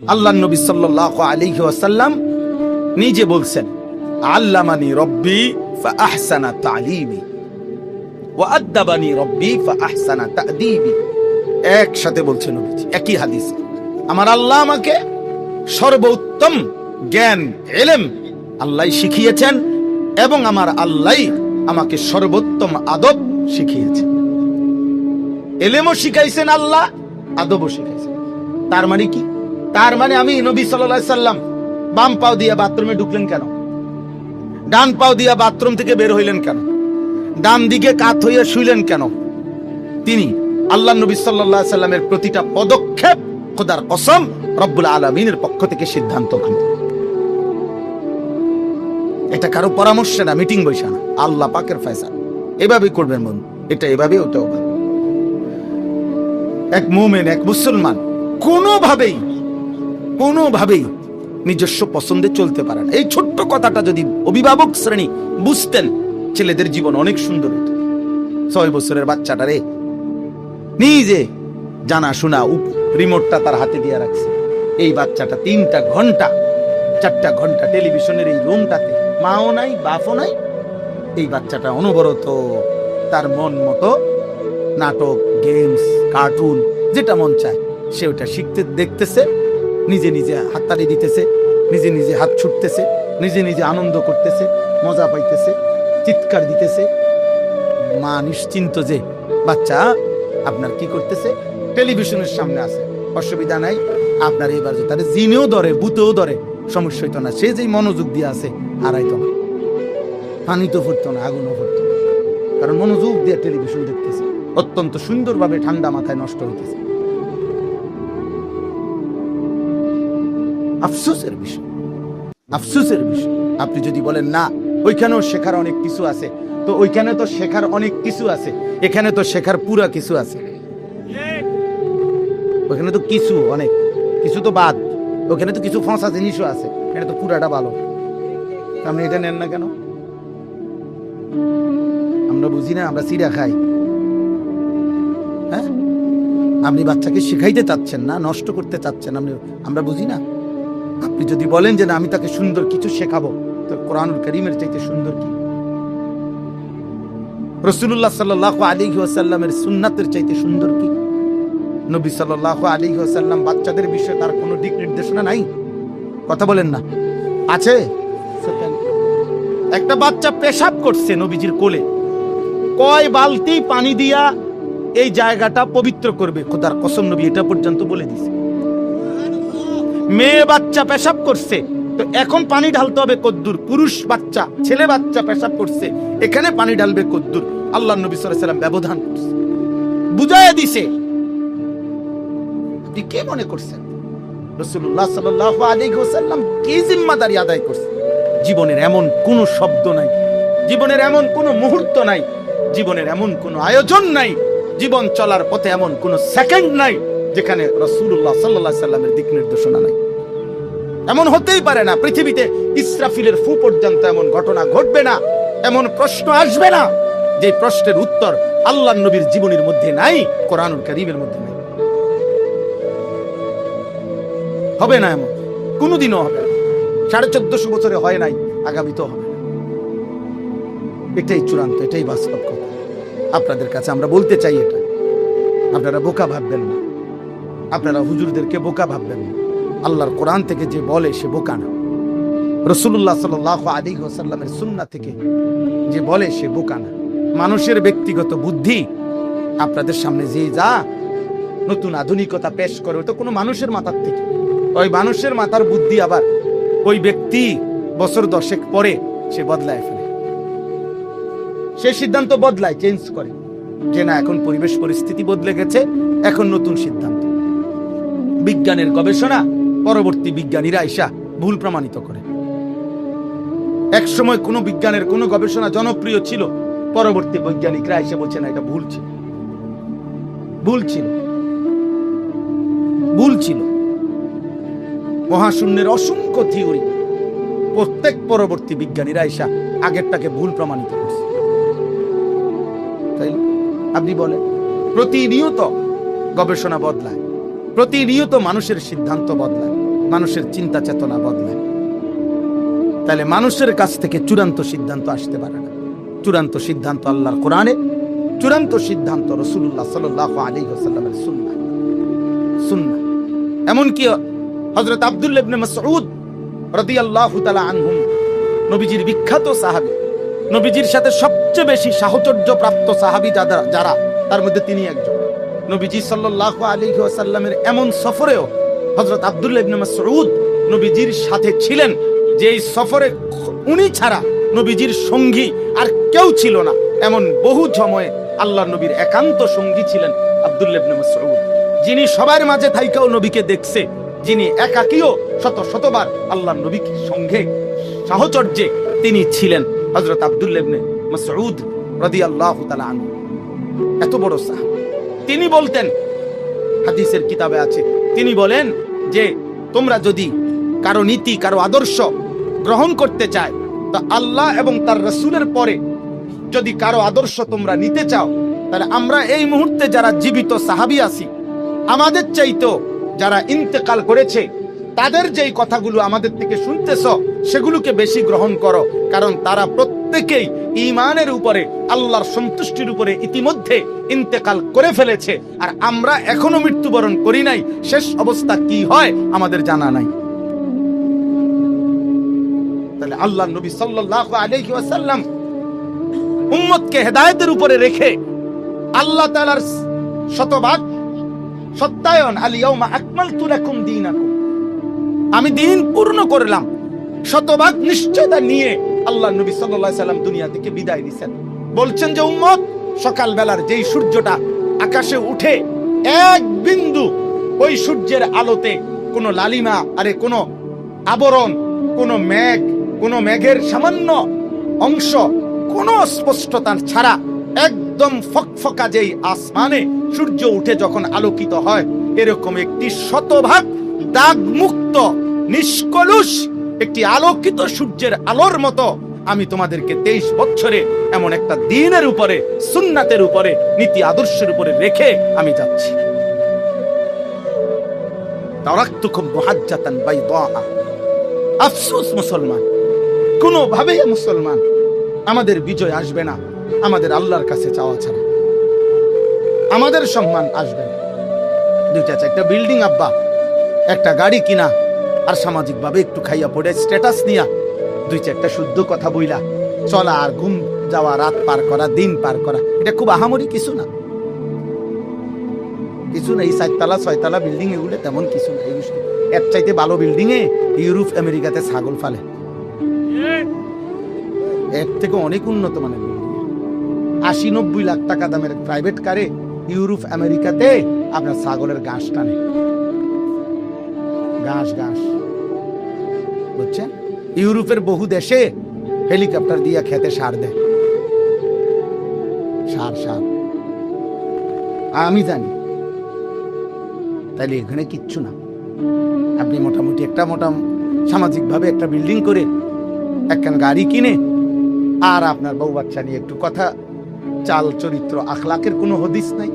আল্লাহ নবী সাল্লাল্লাহু আলাইহি ওয়াসাল্লাম নিজে বলছেন, আল্লামানি রব্বি ফাআহসানা তালিমি ওয়া আদ্দাবানি রব্বি ফাআহসানা তা'দীবি। একসাথে বলছেন নবীজি একই হাদিস, আমার আল্লাহ আমাকে সর্বোত্তম জ্ঞান ইলম আল্লাহ শিখিয়েছেন এবং আমার আল্লাহ আমাকে সর্বোত্তম আদব শিখিয়েছেন। ইলমও শিখাইছেন আল্লাহ, আদবও শিখাইছেন। তার মানে কি? তার মানে আমি নবী সাল্লাল্লাহু আলাইহি সাল্লাম বাম পাও দিয়া বাথরুমে ঢুকলেন কেন? ডান পাও দিয়া বাথরুম থেকে বের হইলেন কেন? ডান দিকে কাত হইয়া শুইলেন কেন? তিনি আল্লাহ নবী সাল্লাল্লাহু আলাইহি সাল্লামের প্রতিটা পদক্ষেপ খোদার কসম রব্বুল আলামিনের পক্ষ থেকে সিদ্ধান্ত গ্রহণ। এটা কারো পরামর্শে না, মিটিং বৈশা না, আল্লাহ পাকের ফয়সালা। এভাবেই করবেন মন, এটা এভাবে ওটাও। এক মুমিন, এক মুসলমান কোনোভাবেই নিজস্ব পছন্দে চলতে পারে না। এই ছোট্ট কথাটা যদি অভিভাবক শ্রেণী বুঝতেন, ছেলেদের জীবন অনেক সুন্দর হতো। 6 বছরের বাচ্চাটা রে নিজে জানা শোনা রিমোটটা তার হাতে দিয়ে রাখছে। এই বাচ্চাটা 3টা ঘন্টা 4টা ঘন্টা টেলিভিশনের এই রুমটাতে, মাও নাই বাপও নাই। এই বাচ্চাটা অনবরত তার মন মতো নাটক, গেমস, কার্টুন যেটা মন চায় সে ওটা শিখতে দেখতেছে, নিজে নিজে হাততালি দিতেছে, নিজে নিজে হাত ছুটতেছে, নিজে নিজে আনন্দ করতেছে, মজা পাইতেছে, চিৎকার দিতেছে। মা নিশ্চিন্ত যে বাচ্চা আপনার কি করতেছে, টেলিভিশনের সামনে আছে, অসুবিধা নাই। আপনার এবার তার জিনেও ধরে, ভূতেও ধরে, সমস্যা হইতো না। সে যেই মনোযোগ দিয়ে আছে হারাইতো না, পানি তো ফুটতো না, আগুনও ফুটতো না, কারণ মনোযোগ দিয়ে টেলিভিশন দেখতেছে, অত্যন্ত সুন্দরভাবে ঠান্ডা মাথায় নষ্ট হইতেছে। আফসোসের বিষয়, আফসোসের বিষয়। আপনি যদি বলেন না ওইখানেও শেখার অনেক কিছু আছে, তো ওইখানে তো শেখার অনেক কিছু আছে, এখানে তো শেখার পুরা কিছু আছে। ওখানে তো কিছু, অনেক কিছু তো বাদ, ওখানে তো কিছু ফাঁসা জিনিসও আছে, এটা তো পুরাটা ভালো। আপনি এটা নেন না কেন? আমরা বুঝি না, আমরা সিরা খাই। হ্যাঁ, আপনি বাচ্চাকে শিখাইতে চাচ্ছেন না, নষ্ট করতে চাচ্ছেন, আমরা বুঝি না। আপনি যদি বলেন যে না আমি তাকে সুন্দর কিছু শেখাবো, তো কোরআনুল কারীমের চাইতে সুন্দর কি? রাসূলুল্লাহ সাল্লাল্লাহু আলাইহি ওয়াসাল্লামের সুন্নাতের চাইতে সুন্দর কি? নবী সাল্লাল্লাহু আলাইহি ওয়াসাল্লাম বাচ্চাদের বিষয়ে তার কোনো দিক নির্দেশনা নাই? কথা বলেন না, আছে? একটা বাচ্চা পেশাব করছে নবীজির কোলে, কয় বালতি পানি দিয়া এই জায়গাটা পবিত্র করবে, খোদার কসম নবী এটা পর্যন্ত বলে দিয়েছে। মেয়ে বাচ্চা পেশাব করছে, তো এখন পানি ঢালতে হবে কদ্দুর। পুরুষ বাচ্চা, ছেলে বাচ্চা পেশাব করছে, এখানে পানি ঢালবে কদ্দুর। আল্লাহ নবী সাল্লাল্লাহু আলাইহি ওয়াসাল্লাম ব্যবধান করছে, বুঝাইয়া দিছে। আপনি কে মনে করছেন রাসূলুল্লাহ সাল্লাল্লাহু আলাইহি ওয়াসাল্লাম কি জিম্মাদারি আদায় করছে? জীবনের এমন কোন শব্দ নাই, জীবনের এমন কোন মুহূর্ত নাই, জীবনের এমন কোন আয়োজন নাই, জীবন চলার পথে এমন কোন সেকেন্ড নাই যেখানে রাসূলুল্লাহ সাল্লাল্লাহু আলাইহি ওয়াসাল্লামের দিক নির্দেশনা নাই। এমন হতেই পারে না, পৃথিবীতে ইসরাফিলের ফু পর্যন্ত এমন ঘটনা ঘটবে না, এমন প্রশ্ন আসবে না যে প্রশ্নের উত্তর আল্লাহর নবীর জীবনের মধ্যে নাই, কোরআনুল কারীমের মধ্যে নাই। হবে না, এমন কোনোদিনও হবে না। 1450 বছরে হয় নাই, আগামীতেও হবে না। এটাই চূড়ান্ত, এটাই বাস্তব কথা। আপনাদের কাছে আমরা বলতে চাই, এটা আপনারা বোকা ভাববেন না, আপনারা হুজুরদেরকে বোকা ভাববেন না। আল্লাহর কোরআন থেকে যে বলে সে বোকা না, রাসূলুল্লাহ সাল্লাল্লাহু আলাইহি ওয়াসাল্লামের সুন্নাহ থেকে যে বলে সে বোকা না। মানুষের ব্যক্তিগত বুদ্ধি আপনাদের সামনে যে যা নতুন আধুনিকতা পেশ করে, ওটা কোনো মানুষের মাথার থেকে, ওই মানুষের মাথার বুদ্ধি আবার ওই ব্যক্তি বছর 10 পরে সে বদলায় ফেলে, সে সিদ্ধান্ত বদলায়, চেঞ্জ করে, যে না এখন পরিবেশ পরিস্থিতি বদলে গেছে, এখন নতুন সিদ্ধান্ত। বিজ্ঞানের গবেষণা পরবর্তী বিজ্ঞানীরা আইসা ভুল প্রমাণিত করে। এক সময় কোন বিজ্ঞানের কোন গবেষণা জনপ্রিয় ছিল, পরবর্তী বৈজ্ঞানিকরা এসে বলছে না এটা ভুল ছিল, ভুল ছিল, ভুল ছিল। মহাশূন্যের অসংখ্য থিওরি প্রত্যেক পরবর্তী বিজ্ঞানীরা এসা আগেরটাকে ভুল প্রমাণিত করছে। তাই আপনি বলেন, প্রতিনিয়ত গবেষণা বদলায়, প্রতিনিয়ত মানুষের সিদ্ধান্ত বদলায়। মানুষের চিন্তা চেতনা বদলায়। তাহলে মানুষের কাছ থেকে চূড়ান্ত সিদ্ধান্ত আসতে পারে না। চূড়ান্ত সিদ্ধান্ত আল্লাহর কোরআনে, চূড়ান্ত সিদ্ধান্ত রাসূলুল্লাহ সাল্লাল্লাহু আলাইহি ওয়াসাল্লামের সুন্নাহ। সুন্নাহ এমনকি হযরত আব্দুল্লাহ ইবনে মাসউদ রাদিয়াল্লাহু তাআলা আনহু, নবীজির বিখ্যাত সাহাবী, নবীজির সাথে সবচেয়ে বেশি সাহচর্য প্রাপ্ত সাহাবী যারা, তার মধ্যে তিনি একজন। নবীজি সাল্লাল্লাহু আলাইহি ওয়াসাল্লামের এমন সফরেও হযরত আব্দুল্লাহ ইবনে মাসউদ নবীজির সাথে ছিলেন, যে এই সফরে উনি ছাড়া নবীজির সঙ্গী আর কেউ ছিল না। এমন বহু সময়ে আল্লাহর নবীর একান্ত সঙ্গী ছিলেন আব্দুল্লাহ ইবনে মাসউদ, যিনি সবার মাঝে থাইকাও নবীকে দেখছে, যিনি একাকীও শত শতবার আল্লাহর নবীর সঙ্গে সাহচর্যে তিনি ছিলেন হযরত আব্দুল্লাহ ইবনে মাসউদ রাদিয়াল্লাহু তাআলা আনহু। এত বড় সাহাবী। তিনি বলতেন, হাদিসের কিতাবে আছে, তিনি বলেন যে তোমরা যদি কারো নীতি, কারো আদর্শ গ্রহণ করতে চায়, তা আল্লাহ এবং তার রাসূলের পরে যদি কারো আদর্শ তোমরা নিতে চাও, তাহলে আমরা এই মুহূর্তে যারা জীবিত সাহাবী আছি, আমাদের চাইতো যারা ইন্তেকাল করেছে, তাদের যেই কথাগুলো আমাদের থেকে শুনতেছ, সেগুলোকে বেশি গ্রহণ করো, কারণ তারা প্রত্যেকেই ঈমানের উপরে, আল্লাহর সন্তুষ্টির উপরে ইতিমধ্যে ইন্তেকাল করে ফেলেছে, আর আমরা এখনো মৃত্যুবরণ করি নাই। শেষ অবস্থা কি হয় আমাদের জানা নাই। তাহলে আল্লাহর নবী সাল্লাল্লাহু আলাইহি ওয়াসাল্লাম উম্মতকে হেদায়েতের উপরে রেখে আল্লাহ তাআলার শতভাগ সত্যায়ন, আল ইয়াউমা আকমালতু লাকুম দীনাকুম, আমি দিন পূর্ণ করলাম, শতভাগ নিশ্চয়তা নিয়ে আল্লাহ নবী সাল্লাল্লাহু আলাইহি সাল্লাম দুনিয়া থেকে বিদায় নিছেন। বলছেন যে উম্মত, সকাল বেলার যেই সূর্যটা আকাশে উঠে এক বিন্দু, ওই সূর্যের আলোতে কোনো লালিমা, আরে কোনো আবরণ, কোনো মেঘ, কোনো মেঘের সামান্য অংশ, কোনো স্পষ্টতা ছাড়া একদম ফকফকা যেই আসমানে সূর্য উঠে যখন আলোকিত হয়, এরকম একটি শতভাগ দাগ মুক্ত নিষ্কলুষ একটি আলোকিত সূর্যের আলোর মতো আমি তোমাদেরকে 23 বছরে এমন একটা দ্বীনের উপরে, সুন্নাতের উপরে, নীতি আদর্শের উপরে রেখে আমি যাচ্ছি। তারাকতুকুম মুহাজ্জাতান বাইদা। আফসোস মুসলমান, কোনোভাবেই মুসলমান আমাদের বিজয় আসবে না আমাদের আল্লাহর কাছে চাওয়া ছাড়া। আমাদের সম্মান আসবে না। 2-4টা বিল্ডিং আব্বা, একটা গাড়ি কিনা, আর সামাজিক ভাবে একটু খাইয়া পড়ে স্ট্যাটাস নিয়া 2-4টা শুদ্ধ কথা বইলা চলা, আর ঘুম যাওয়া, রাত পার করা, দিন পার করা, এটা খুব আহামরি কিছু না। কিছু না, এই 4তলা 6তলা বিল্ডিং এগুলো তেমন কিছু না। এর চাইতে ভালো বিল্ডিং এ ইউরোপ আমেরিকাতে ছাগল ফালে, এর থেকে অনেক উন্নত মানের বিল্ডিং। 80-90 লাখ টাকা দামের প্রাইভেট কারে ইউরোপ আমেরিকাতে আপনার ছাগলের ঘাস টানে, ঘাস ঘাস, বুঝছেন? ইউরোপের বহু দেশে হেলিকপ্টার দিয়া খেতে সার দেয়, সার সার আমি জানি। তাইলে এখানে কিচ্ছু না। আপনি মোটামুটি একটা সামাজিক ভাবে একটা বিল্ডিং করে, একখান গাড়ি কিনে, আর আপনার বউ বাচ্চা নিয়ে একটু কথা, চাল চরিত্র আখলাকের কোনো হদিস নাই,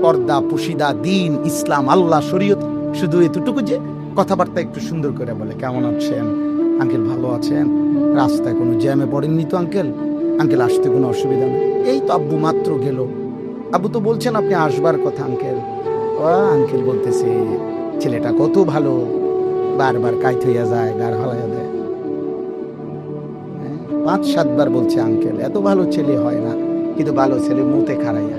পর্দা পুশিদা, দিন, ইসলাম, আল্লাহ, শরীয়ত, শুধু এতটুকু যে কথাবার্তা একটু সুন্দর করে বলে, কেমন আছেন আঙ্কেল, ভালো আছেন, রাস্তায় কোনো জ্যামে পড়েননি তো আঙ্কেল, আঙ্কেল আসতে কোনো অসুবিধা নেই। এই তো আব্বু মাত্র গেল, আব্বু তো বলছেন আপনি আসবার কথা আঙ্কেল। ও আঙ্কেল বলতেছে ছেলেটা কত ভালো, বারবার কাইত হইয়া যায়, গার হলাইয়া দেয়। 5-7 বার বলছে আঙ্কেল, এত ভালো ছেলে হয় না, কিন্তু ভালো ছেলে মুতে খাড়াইয়া।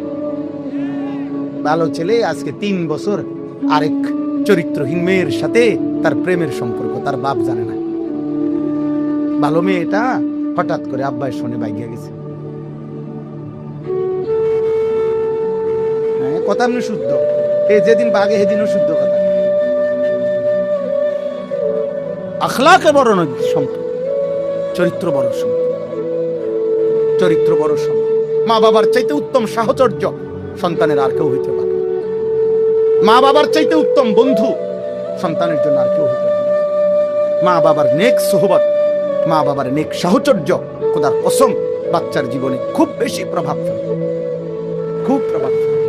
ভালো ছেলে আজকে 3 বছর আরেক চরিত্রহীন মেয়ের সাথে তার প্রেমের সম্পর্ক, তার বাপ জানে না। ভালো মেয়েটা হঠাৎ করে আব্বাই শুনে বাইগিয়া গেছে। কথা এমনি শুদ্ধ, যেদিন বাগে সেদিনও শুদ্ধ কথা। আখলাকে বড় সম্পদ, চরিত্র বড় সম্পদ, চরিত্র বড় সম্পদ। মা বাবার চাইতে উত্তম সাহচর্য সন্তানের আর কেউ হইতে পারে, মা বাবার চাইতে উত্তম বন্ধু সন্তানের জন্য আর কেউ হইতে পারে। মা বাবার নেক সোহবত, মা বাবার নেক সাহচর্য, খোদার কসম বাচ্চার জীবনে খুব বেশি প্রভাব ফেলে, খুব প্রভাব ফেলে,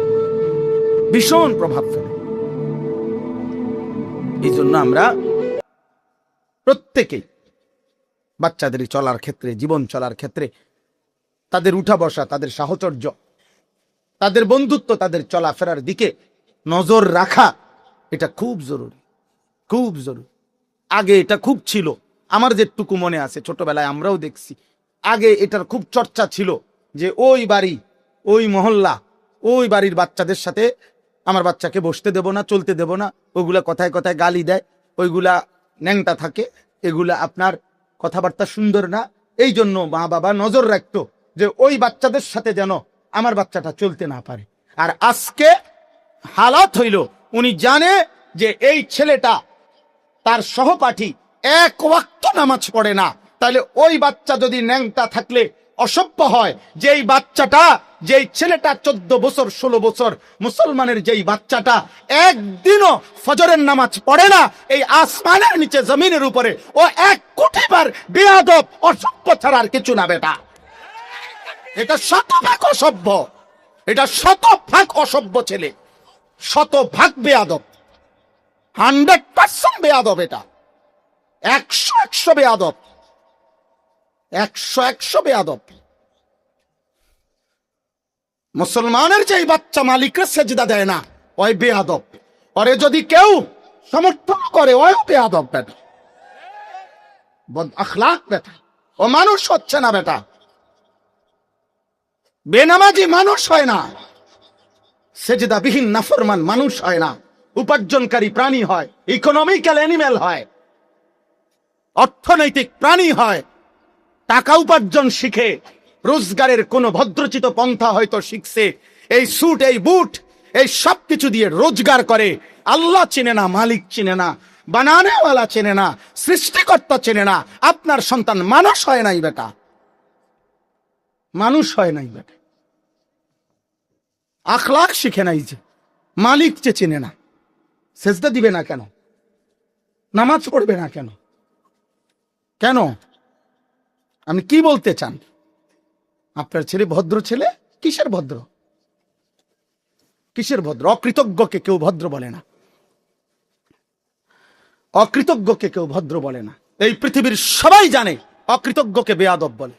ভীষণ প্রভাব ফেলে। এই জন্য আমরা প্রত্যেকেই বাচ্চাদের চলার ক্ষেত্রে, জীবন চলার ক্ষেত্রে তাদের উঠা বসা, তাদের সাহচর্য, তাদের বন্ধুত্ব, তাদের চলাফেরার দিকে নজর রাখা, এটা খুব জরুরি, খুব জরুরি। আগে এটা খুব ছিল, আমার যেটুকু মনে আছে ছোটবেলায় আমরাও দেখছি, আগে এটার খুব চর্চা ছিল যে ওই বাড়ি, ওই মহল্লা, ওই বাড়ির বাচ্চাদের সাথে আমার বাচ্চাকে বসতে দেব না, চলতে দেব না, ওইগুলা কথায় কথায় গালি দেয়, ওইগুলা ন্যাংটা থাকে, এগুলা আপনার কথাবার্তা সুন্দর না। এই জন্য মা বাবা নজর রাখতো যে ওই বাচ্চাদের সাথে যেন আমার বাচ্চাটা চলতে না পারে। আর আজকে হালাত হইল, উনি জানে যে এই ছেলেটা, তার সহপাঠী এক ওয়াক্ত নামাজ পড়ে না, তাহলে ওই বাচ্চা যদি ন্যাংটা থাকলে অসভ্য হয়। যেই বাচ্চাটা, যেই ছেলেটা 14 বছর 16 বছর, মুসলমানের যেই বাচ্চাটা একদিনও ফজরের নামাজ পড়ে না, এই আসমানের নিচে জমিনের উপরে ও 1 কোটি বার বেয়াদব অসভ্য ছাড়া আর কিছু না বেটা। এটা শতভাগ অসভ্য, এটা শতভাগ অসভ্য ছেলে, শতভাগ বেয়াদব, 100% বেয়াদব, এটা 100% বেয়াদব, 100% বেয়াদব। মুসলমানের যেই বাচ্চা মালিকের সেজদা দেয় না, ওই বেয়াদব। ওরে যদি কেউ সমর্থন করে, ওই বেয়াদব বেটা, বদ আখলাক বেটা। ও মানুষ হচ্ছে না বেটা, বেনামাজি মানুষ হয় না, সেজদাবিহীন নাফরমান মানুষ হয় না, উপার্জনকারী প্রাণী হয়, ইকোনমিক্যাল অ্যানিমেল হয়, অর্থনৈতিক প্রাণী হয়, টাকা উপার্জন শিখে, রোজগারের কোন ভদ্রচিত পন্থা হয়তো শিখছে, এই স্যুট, এই বুট, এই সব কিছু দিয়ে রোজগার করে। আল্লাহ চেনে না, মালিক চেনে না, বানানেওয়ালা চেনে না, সৃষ্টিকর্তা চেনে না। আপনার সন্তান মানুষ হয় নাই বেটা, মানুষ হয় নাই বেটা, আখলাক শিখে নাই, যে মালিক যে চেনে না, সেজদা দিবে না কেন, নামাজ পড়বে না কেন, কেন? আপনি কি বলতে চান? আপনার ছেলে ভদ্র ছেলে? কিসের ভদ্র, কিসের ভদ্র? অকৃতজ্ঞকে কেউ ভদ্র বলে না, অকৃতজ্ঞকে কেউ ভদ্র বলে না। এই পৃথিবীর সবাই জানে অকৃতজ্ঞকে বেয়াদব বলে।